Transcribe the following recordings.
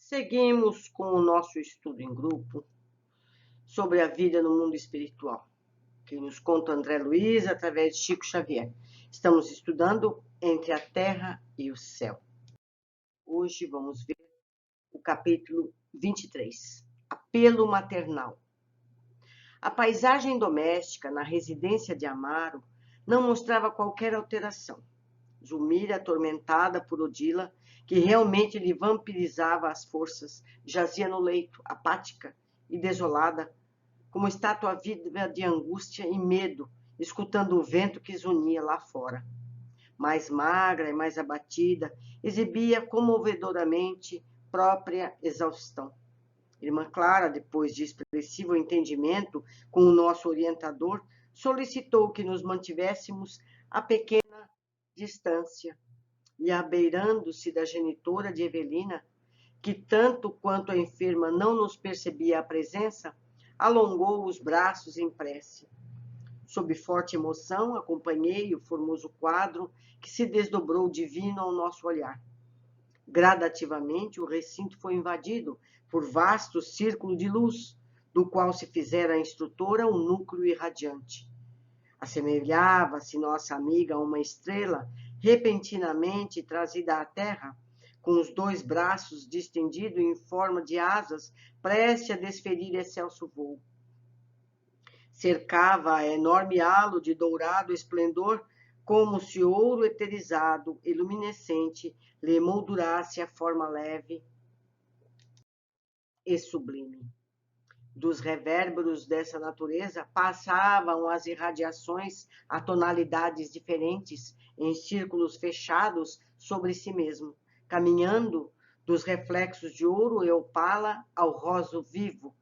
Seguimos com o nosso estudo em grupo sobre a vida no mundo espiritual, que nos conta André Luiz através de Chico Xavier. Estamos estudando Entre a Terra e o Céu. Hoje vamos ver o capítulo 23, Apelo Maternal. A paisagem doméstica na residência de Amaro não mostrava qualquer alteração. Zulmira, atormentada por Odila, que realmente lhe vampirizava as forças, jazia no leito, apática e desolada, como estátua viva de angústia e medo, escutando o vento que zunia lá fora. Mais magra e mais abatida, exibia comovedoramente própria exaustão. Irmã Clara, depois de expressivo entendimento com o nosso orientador, solicitou que nos mantivéssemos a pequena distância, e abeirando-se da genitora de Evelina, que tanto quanto a enferma não nos percebia a presença, alongou os braços em prece. Sob forte emoção, acompanhei o formoso quadro que se desdobrou divino ao nosso olhar. Gradativamente, o recinto foi invadido por vasto círculo de luz, do qual se fizera a instrutora um núcleo irradiante. Assemelhava-se nossa amiga a uma estrela repentinamente trazida à terra, com os dois braços distendidos em forma de asas, prestes a desferir excelso voo. Cercava a enorme halo de dourado esplendor, como se ouro eterizado e luminescente lhe emoldurasse a forma leve e sublime. Dos revérberos dessa natureza passavam as irradiações a tonalidades diferentes, em círculos fechados sobre si mesmo, caminhando dos reflexos de ouro e opala ao rosa vivo,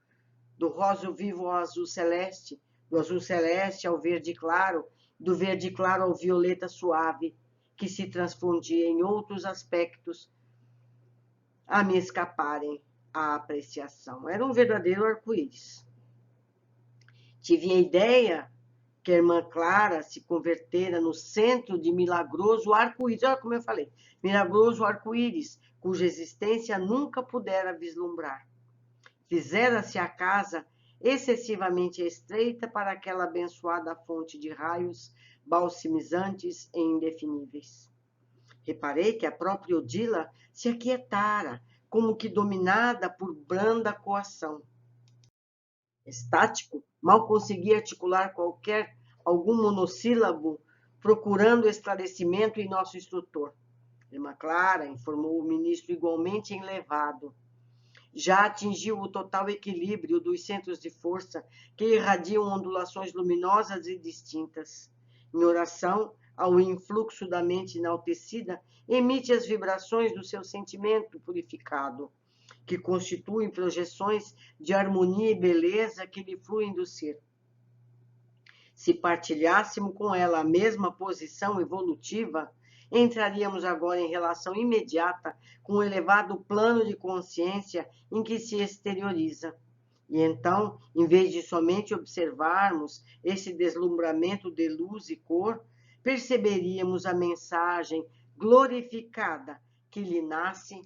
do rosa vivo ao azul celeste, do azul celeste ao verde claro, do verde claro ao violeta suave, que se transfundia em outros aspectos a me escaparem a apreciação. Era um verdadeiro arco-íris. Tive a ideia que a irmã Clara se convertera no centro de milagroso arco-íris. Olha como eu falei, milagroso arco-íris, cuja existência nunca pudera vislumbrar. Fizera-se a casa excessivamente estreita para aquela abençoada fonte de raios balsamizantes e indefiníveis. Reparei que a própria Odila se aquietara, como que dominada por branda coação. Estático, mal conseguia articular algum monossílabo, procurando esclarecimento em nosso instrutor. Irmã Clara informou o ministro igualmente enlevado. Já atingiu o total equilíbrio dos centros de força que irradiam ondulações luminosas e distintas. Em oração, ao influxo da mente enaltecida, emite as vibrações do seu sentimento purificado, que constituem projeções de harmonia e beleza que lhe fluem do ser. Se partilhássemos com ela a mesma posição evolutiva, entraríamos agora em relação imediata com o elevado plano de consciência em que se exterioriza. E então, em vez de somente observarmos esse deslumbramento de luz e cor, perceberíamos a mensagem glorificada que lhe nasce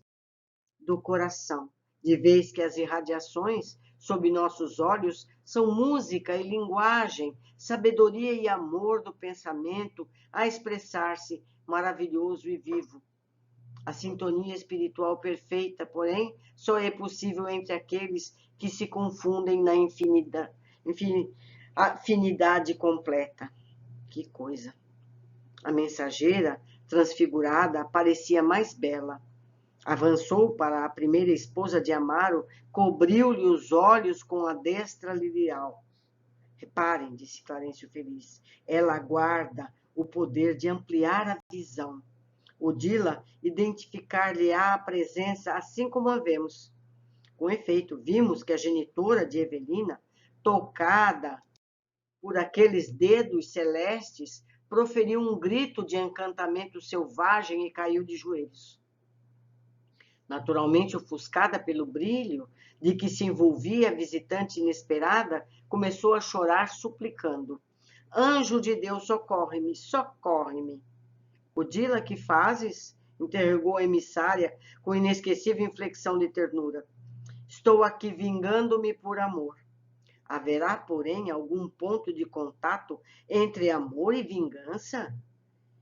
do coração, de vez que as irradiações sob nossos olhos são música e linguagem, sabedoria e amor do pensamento a expressar-se maravilhoso e vivo. A sintonia espiritual perfeita, porém, só é possível entre aqueles que se confundem na afinidade completa. Que coisa! A mensageira, transfigurada, parecia mais bela. Avançou para a primeira esposa de Amaro, cobriu-lhe os olhos com a destra lirial. Reparem, disse Clarencio feliz, ela guarda o poder de ampliar a visão. Odila identificar-lhe-á a presença assim como a vemos. Com efeito, vimos que a genitora de Evelina, tocada por aqueles dedos celestes, proferiu um grito de encantamento selvagem e caiu de joelhos. Naturalmente ofuscada pelo brilho de que se envolvia a visitante inesperada, começou a chorar suplicando. Anjo de Deus, socorre-me, socorre-me. Odila, que fazes? interrogou a emissária com inesquecível inflexão de ternura. Estou aqui vingando-me por amor. Haverá, porém, algum ponto de contato entre amor e vingança?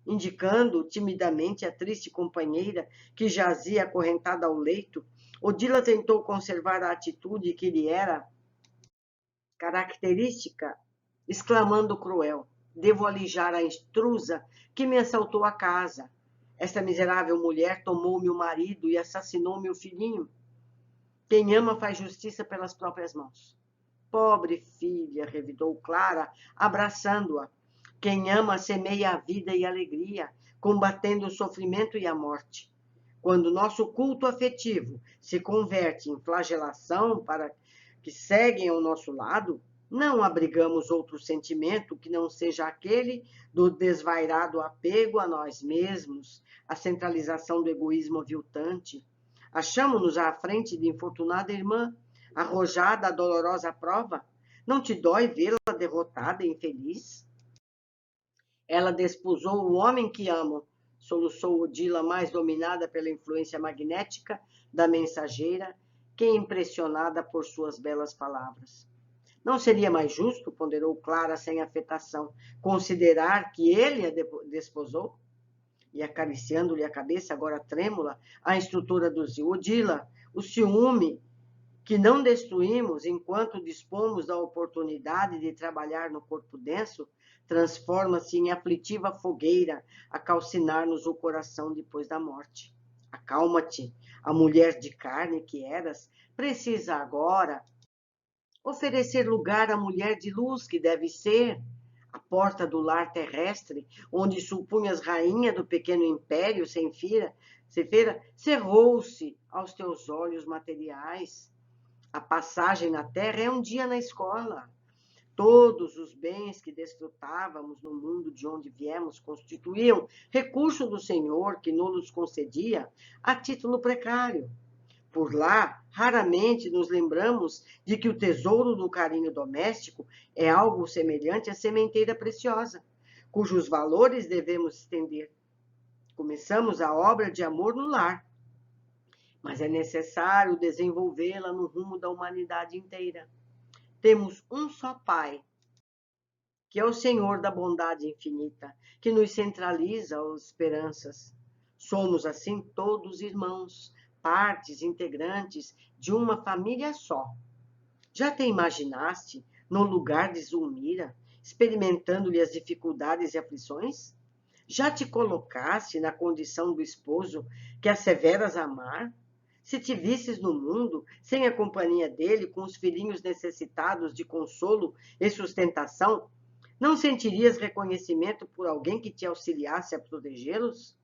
Indicando timidamente a triste companheira que jazia acorrentada ao leito, Odila tentou conservar a atitude que lhe era característica, exclamando cruel: devo alijar a intrusa que me assaltou a casa. Esta miserável mulher tomou-me o marido e assassinou meu filhinho. Quem ama faz justiça pelas próprias mãos. Pobre filha, revidou Clara, abraçando-a. Quem ama semeia a vida e a alegria, combatendo o sofrimento e a morte. Quando nosso culto afetivo se converte em flagelação para que seguem ao nosso lado, não abrigamos outro sentimento que não seja aquele do desvairado apego a nós mesmos, a centralização do egoísmo aviltante. Achamo-nos à frente de infortunada irmã, arrojada à dolorosa prova. Não te dói vê-la derrotada e infeliz? Ela desposou o homem que amo, soluçou Odila, mais dominada pela influência magnética da mensageira que impressionada por suas belas palavras. Não seria mais justo, ponderou Clara sem afetação, considerar que ele a desposou? E acariciando-lhe a cabeça, agora trêmula, a instrutora aduziu: Odila, o ciúme que não destruímos enquanto dispomos da oportunidade de trabalhar no corpo denso, transforma-se em aflitiva fogueira a calcinar-nos o coração depois da morte. Acalma-te, a mulher de carne que eras precisa agora oferecer lugar à mulher de luz que deve ser, a porta do lar terrestre, onde supunhas rainha do pequeno império sem feira, cerrou-se aos teus olhos materiais. A passagem na terra é um dia na escola. Todos os bens que desfrutávamos no mundo de onde viemos constituíam recurso do Senhor que nos concedia a título precário. Por lá, raramente nos lembramos de que o tesouro do carinho doméstico é algo semelhante à sementeira preciosa, cujos valores devemos estender. Começamos a obra de amor no lar, mas é necessário desenvolvê-la no rumo da humanidade inteira. Temos um só Pai, que é o Senhor da bondade infinita, que nos centraliza as esperanças. Somos, assim, todos irmãos, partes integrantes de uma família só. Já te imaginaste no lugar de Zulmira, experimentando-lhe as dificuldades e aflições? Já te colocaste na condição do esposo que asseveras amar? Se te visses no mundo, sem a companhia dele, com os filhinhos necessitados de consolo e sustentação, não sentirias reconhecimento por alguém que te auxiliasse a protegê-los?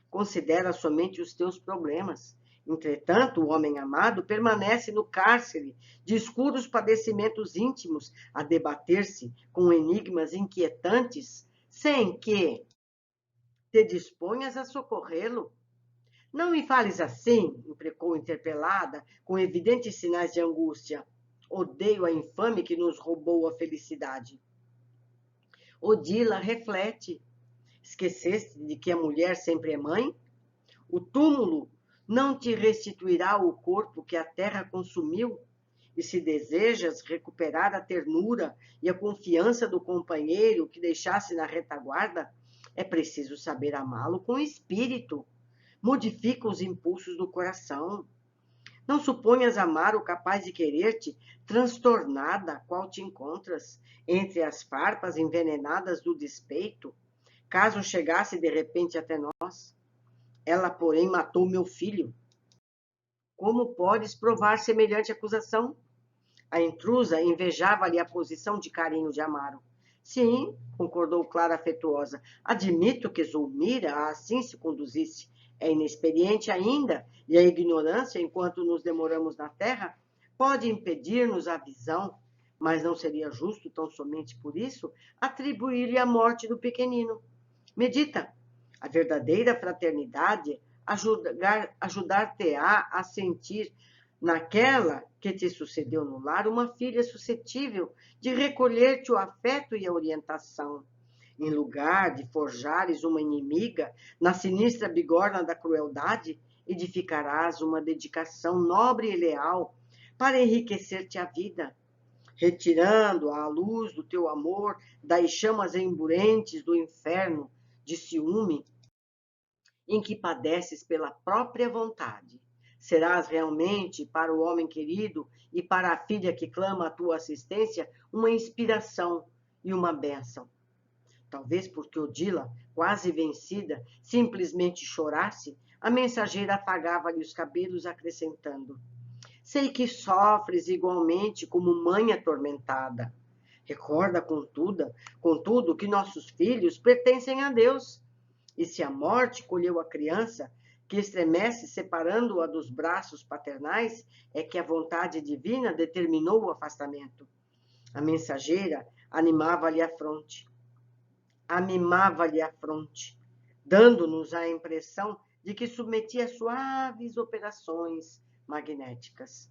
Considera somente os teus problemas. Entretanto, o homem amado permanece no cárcere de escuros padecimentos íntimos, a debater-se com enigmas inquietantes, sem que te disponhas a socorrê-lo. Não me fales assim, imprecou interpelada, com evidentes sinais de angústia. Odeio a infame que nos roubou a felicidade. Odila, reflete. Esqueceste de que a mulher sempre é mãe? O túmulo não te restituirá o corpo que a terra consumiu? E se desejas recuperar a ternura e a confiança do companheiro que deixasse na retaguarda, é preciso saber amá-lo com espírito. Modifica os impulsos do coração. Não suponhas amar o capaz de querer-te, transtornada qual te encontras, entre as farpas envenenadas do despeito, caso chegasse de repente até nós. Ela, porém, matou meu filho. Como podes provar semelhante acusação? A intrusa invejava-lhe a posição de carinho de Amaro. Sim, concordou Clara afetuosa, admito que Zulmira assim se conduzisse. É inexperiente ainda, e a ignorância, enquanto nos demoramos na terra, pode impedir-nos a visão, mas não seria justo, tão somente por isso, atribuir-lhe a morte do pequenino. Medita, a verdadeira fraternidade ajudar-te-á a sentir naquela que te sucedeu no lar uma filha suscetível de recolher-te o afeto e a orientação. Em lugar de forjares uma inimiga na sinistra bigorna da crueldade, edificarás uma dedicação nobre e leal para enriquecer-te a vida, retirando à luz do teu amor das chamas emburentes do inferno de ciúme em que padeces pela própria vontade. Serás realmente, para o homem querido e para a filha que clama a tua assistência, uma inspiração e uma bênção. Talvez porque Odila, quase vencida, simplesmente chorasse, a mensageira afagava-lhe os cabelos, acrescentando: sei que sofres igualmente como mãe atormentada. Recorda, contudo, que nossos filhos pertencem a Deus. E se a morte colheu a criança, que estremece separando-a dos braços paternais, é que a vontade divina determinou o afastamento. A mensageira amimava-lhe a fronte, dando-nos a impressão de que submetia suaves operações magnéticas.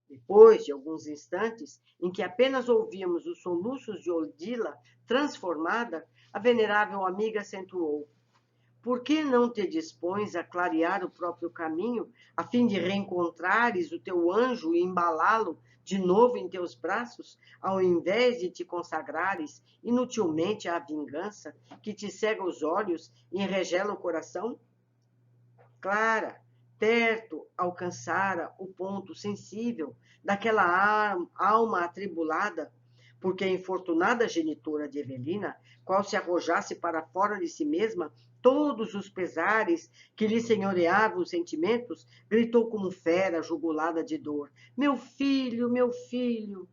Depois de alguns instantes, em que apenas ouvíamos os soluços de Odila transformada, a venerável amiga acentuou: por que não te dispões a clarear o próprio caminho, a fim de reencontrares o teu anjo e embalá-lo de novo em teus braços, ao invés de te consagrares inutilmente à vingança, que te cega os olhos e enregela o coração? Clara, perto alcançara o ponto sensível daquela alma atribulada, porque a infortunada genitora de Evelina, qual se arrojasse para fora de si mesma todos os pesares que lhe senhoreavam os sentimentos, gritou como fera jugulada de dor: meu filho, meu filho!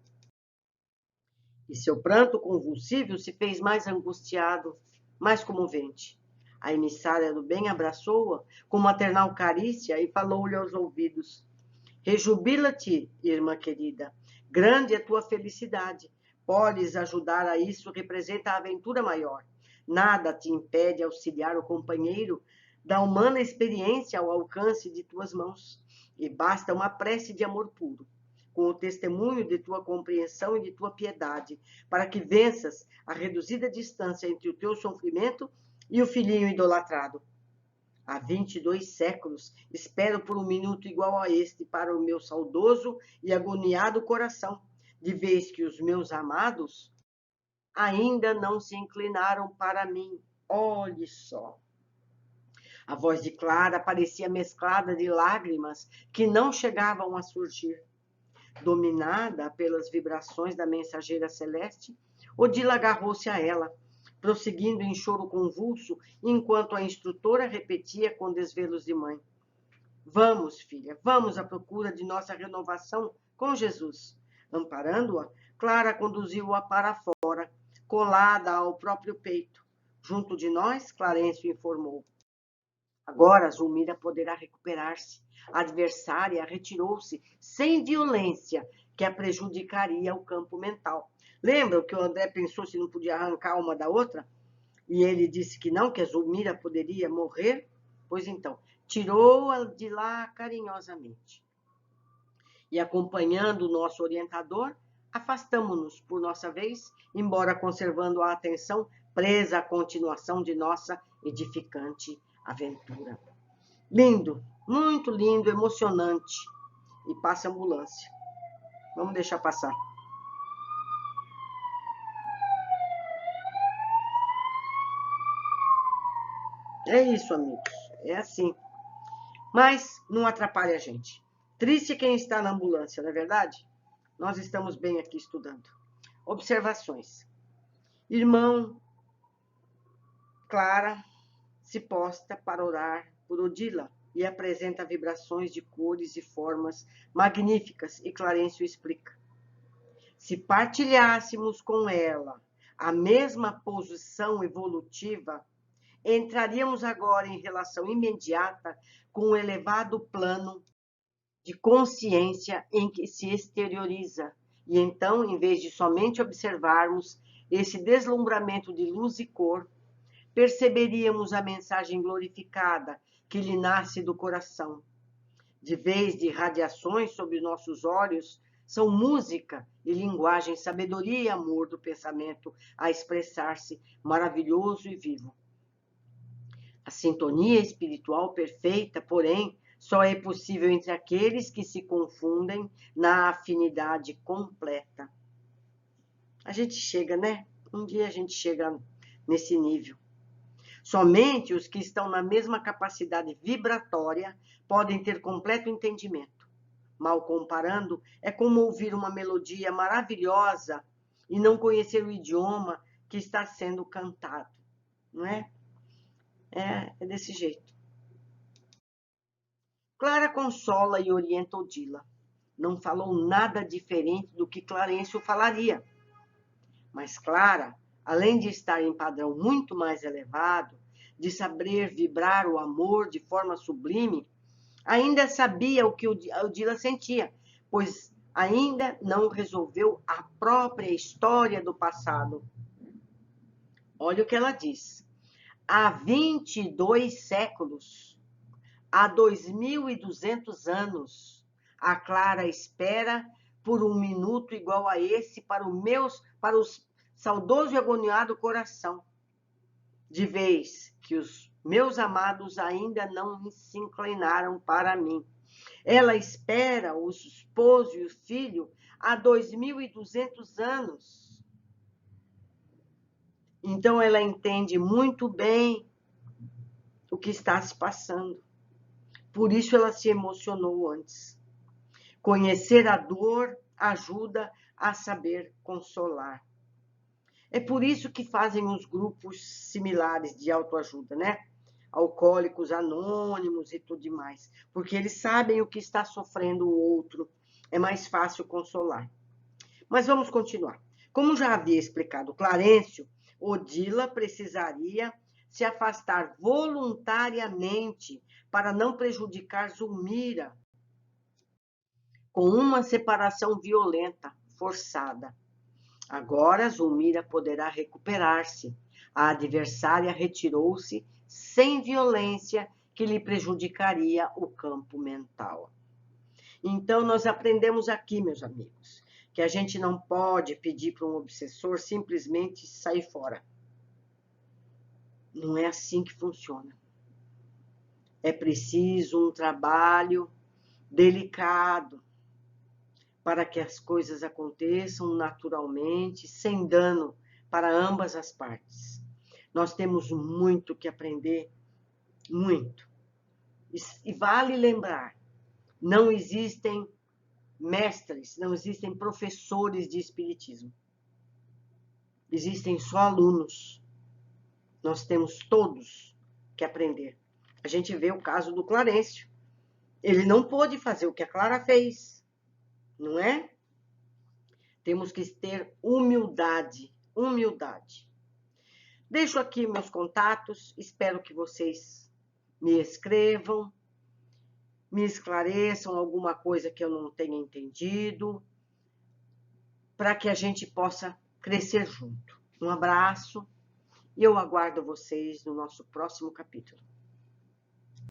E seu pranto convulsivo se fez mais angustiado, mais comovente. A emissária do bem abraçou-a com maternal carícia e falou-lhe aos ouvidos: rejubila-te, irmã querida, grande é tua felicidade. Podes ajudar a isso, representa a aventura maior. Nada te impede auxiliar o companheiro da humana experiência ao alcance de tuas mãos. E basta uma prece de amor puro, com o testemunho de tua compreensão e de tua piedade, para que venças a reduzida distância entre o teu sofrimento e o filhinho idolatrado. Há 22 séculos espero por um minuto igual a este para o meu saudoso e agoniado coração, de vez que os meus amados ainda não se inclinaram para mim. Olhe só. A voz de Clara parecia mesclada de lágrimas que não chegavam a surgir. Dominada pelas vibrações da mensageira celeste, Odila agarrou-se a ela, prosseguindo em choro convulso, enquanto a instrutora repetia com desvelos de mãe: vamos, filha, vamos à procura de nossa renovação com Jesus. Amparando-a, Clara conduziu-a para fora, colada ao próprio peito. Junto de nós, Clarencio informou: agora Zulmira poderá recuperar-se. A adversária retirou-se sem violência, que a prejudicaria ao campo mental. Lembram que o André pensou se não podia arrancar uma da outra? E ele disse que não, que a Zulmira poderia morrer? Pois então, tirou-a de lá carinhosamente. E acompanhando o nosso orientador, afastamo-nos por nossa vez, embora conservando a atenção presa à continuação de nossa edificante aventura. Lindo, muito lindo, emocionante. E passa a ambulância. Vamos deixar passar. É isso, amigos. É assim. Mas não atrapalha a gente. Triste quem está na ambulância, não é verdade? Nós estamos bem aqui estudando. Observações. Irmão Clara se posta para orar por Odila e apresenta vibrações de cores e formas magníficas, e Clarencio explica: se partilhássemos com ela a mesma posição evolutiva, entraríamos agora em relação imediata com o elevado plano de consciência em que se exterioriza. E então, em vez de somente observarmos esse deslumbramento de luz e cor, perceberíamos a mensagem glorificada que lhe nasce do coração. De vez de radiações sobre nossos olhos, São música e linguagem, sabedoria e amor do pensamento a expressar-se maravilhoso e vivo. A sintonia espiritual perfeita, porém, só é possível entre aqueles que se confundem na afinidade completa. A gente chega, né? Um dia a gente chega nesse nível. Somente os que estão na mesma capacidade vibratória podem ter completo entendimento. Mal comparando, é como ouvir uma melodia maravilhosa e não conhecer o idioma que está sendo cantado, não é? É desse jeito. Clara consola e orienta Odila. Não falou nada diferente do que Clarencio falaria. Mas Clara, além de estar em padrão muito mais elevado, de saber vibrar o amor de forma sublime, ainda sabia o que Odila sentia, pois ainda não resolveu a própria história do passado. Olha o que ela diz. Há 22 séculos, há 2.200 anos, a Clara espera por um minuto igual a esse para o saudoso e agoniado coração, de vez que os meus amados ainda não se inclinaram para mim. Ela espera o esposo e o filho há 2.200 anos. Então ela entende muito bem o que está se passando. Por isso ela se emocionou antes. Conhecer a dor ajuda a saber consolar. É por isso que fazem os grupos similares de autoajuda, né? Alcoólicos anônimos e tudo mais. Porque eles sabem o que está sofrendo o outro. É mais fácil consolar. Mas vamos continuar. Como já havia explicado Clarencio, Odila precisaria se afastar voluntariamente para não prejudicar Zulmira com uma separação violenta, forçada. Agora Zulmira poderá recuperar-se. A adversária retirou-se sem violência que lhe prejudicaria o campo mental. Então, nós aprendemos aqui, meus amigos, que a gente não pode pedir para um obsessor simplesmente sair fora. Não é assim que funciona. É preciso um trabalho delicado para que as coisas aconteçam naturalmente, sem dano para ambas as partes. Nós temos muito que aprender, muito. E vale lembrar, não existem mestres, não existem professores de espiritismo. Existem só alunos. Nós temos todos que aprender. A gente vê o caso do Clarencio. Ele não pôde fazer o que a Clara fez, não é? Temos que ter humildade, humildade. Deixo aqui meus contatos, espero que vocês me escrevam, me esclareçam alguma coisa que eu não tenha entendido, para que a gente possa crescer junto. Um abraço e eu aguardo vocês no nosso próximo capítulo.